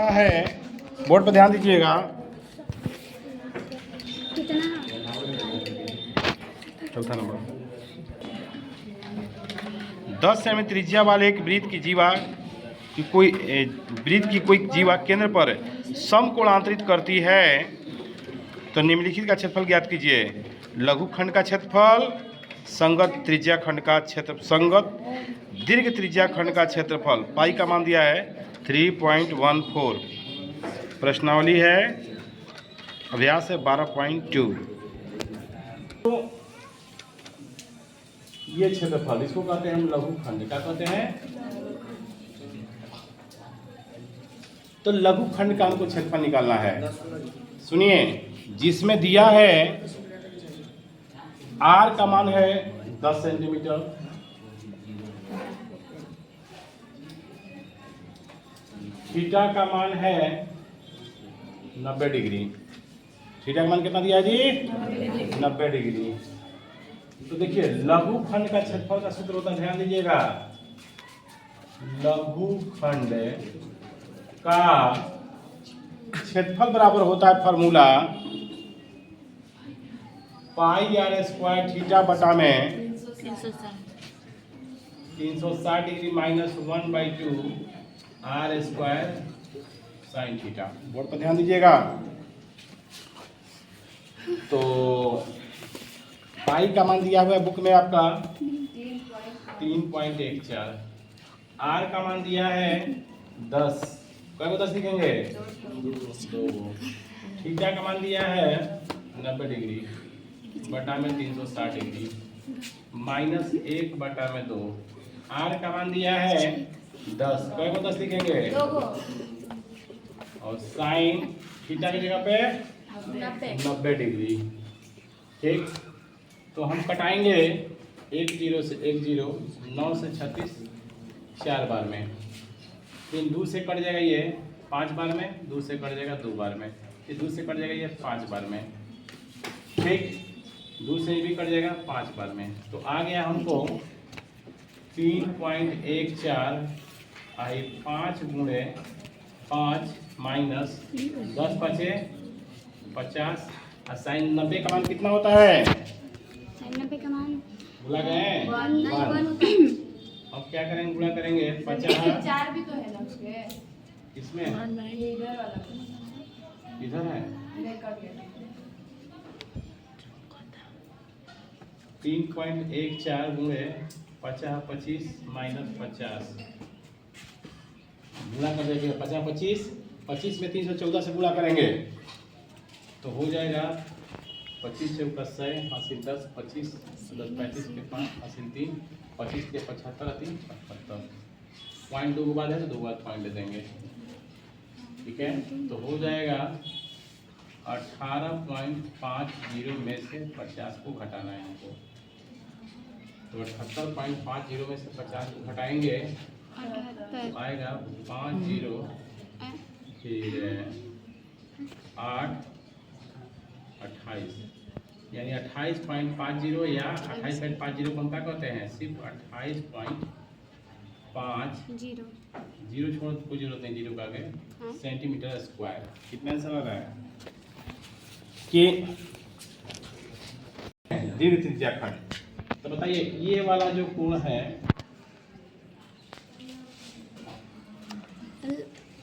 रहा है, बोर्ड पर ध्यान दीजिएगा। चौथा नंबर, 10 सेमी त्रिज्या वाले एक वृत्त की कोई जीवा केंद्र पर समकोणांतरित करती है तो निम्नलिखित का क्षेत्रफल ज्ञात कीजिए। लघु खंड का क्षेत्रफल, संगत त्रिज्या खंड का दीर्घ त्रिज्या खंड का क्षेत्रफल। पाई का मान दिया है 3.14। प्रश्नावली है, अभ्यास है 12.2। तो ये क्षेत्रफल, इसको कहते हैं हम लघु खंड। क्या कहते हैं? तो लघु खंड का हमको क्षेत्रफल निकालना है। सुनिए, जिसमें दिया है आर का मान है 10 सेंटीमीटर, थीटा का मान है 90 डिग्री। थीटा का मान कितना दिया है जी? 90 डिग्री। तो देखिए, लघु खंड का क्षेत्रफल का सूत्र होता है, ध्यान दीजिएगा। लघु खंड का क्षेत्रफल बराबर होता है formula pi R square theta बटा में 360 degree minus 1/2 R square sine theta. Board पर ध्यान दीजिएगा। तो पाई का मान दिया हुआ है बुक में आपका 3.14। आर का मान दिया है 10। क्या 10 लिखेंगे? 2। थीटा का मान दिया है 90 डिग्री बटा में 360 डिग्री माइनस 1/2। आर का मान दिया है 10। क्या 10 लिखेंगे? 2। और साइन थीटा की जगह पे 90 डिग्री। ठीक, तो हम कटाएंगे 1 0 से 1 0, 9 से 36 4 बार में, फिर 2 से कट जाएगा ये 5 बार में, 2 से कट जाएगा 2 बार में, फिर 2 से कट जाएगा ये 5 बार में। ठीक, 2 से भी कट जाएगा 5 बार में। तो आ गया हमको 3.14 आई 5 गुणे 5 माइनस 10 5 50 और साइन 90 का मान कितना होता है? साइन 90 का मान भुला गए? 1। अब क्या करेंगे? गुणा करेंगे 50। 4 भी तो है ना उसके। किसमें? इधर वाला इधर है। इधर कर दिया। 3.14 गुणे 50 25 माइनस 50 गुणा कर देंगे 50 25 25 में 314 से गुणा करेंगे तो हो जाएगा 25 से ऊपर 100 हासिल 10 25 10 35 के 5 हासिल 3 25 के 75 3 75 पॉइंट 2 के बाद है तो 2 बार पॉइंट दे देंगे। ठीक है, तो हो जाएगा 18.50 में से 50 को घटाना है हमको। तो 78.50 में से 50 को घटाएंगे तो आएगा 50 फिर 8 28, यानी 28.50 या 28.50 को हम क्या कहते हैं? सिर्फ 28.5 जीरो छोड़, कोई जरूरत नहीं जीरो का आगे, सेंटीमीटर स्क्वायर। कितना आंसर आ रहा है कि दीर्घ त्रिज्या खंड। तो बताइए, ये वाला जो कोण है,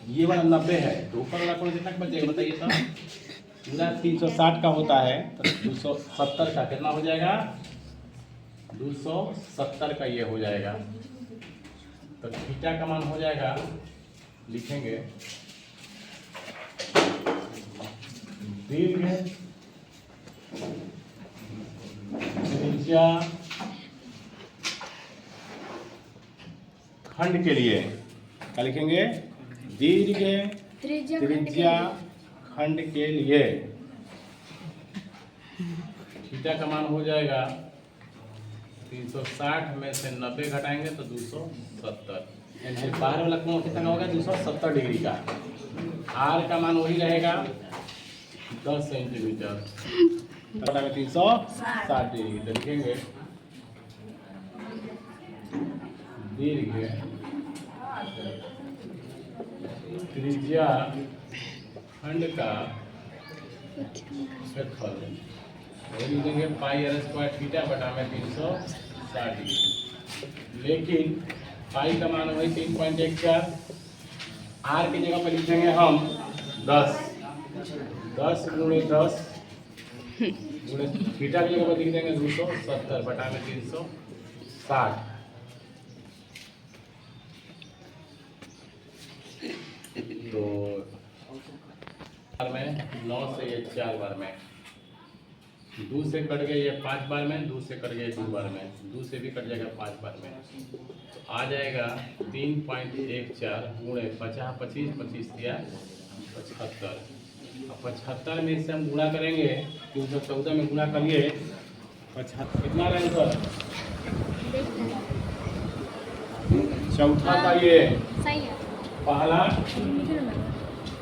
ये वाला 90 है, तो ऊपर वाला कोण कितना बचेगा बताइए? तो पूरा 360 का होता है तो 270 का कितना हो जाएगा? 270 का ये हो जाएगा। तो थीटा का मान हो जाएगा, लिखेंगे दीर्घ त्रिज्या खंड के लिए क्या लिखेंगे? दीर्घ त्रिज्या खंड के लिए थीटा का मान हो जाएगा 360 में से 90 घटाएंगे तो 270, यानी बाहर वाला कोण कितना होगा? 270 डिग्री का। आर का मान वही रहेगा 10 सेंटीमीटर बटा में 360 डिग्री। तो लिखेंगे दीर्घ त्रिज्या खंड का क्षेत्रफल वही लिखेंगे पाई आर स्क्वायर थीटा बटा में 360 डिग्री। लेकिन पाई का मान वही 3.14, आर की जगह पर लिखेंगे हम 10 गुणे 10 गुणे थीटा की जगह पर लिख देंगे 270 बटा में 360। तो बार में 9 से ये 4 बार में, 2 से कट गए ये 5 बार में, 2 से कट गए 2 बार में, 2 से भी कट जाएगा 5 बार में। तो आ जाएगा 3.14 गुणे 50 25 25 दिया 75। अब 75 में इससे हम गुणा करेंगे, 314 में गुणा करिए 75 कितना रहेगा सर? चौथा का ये सही है। पहला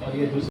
और ये दूसरा।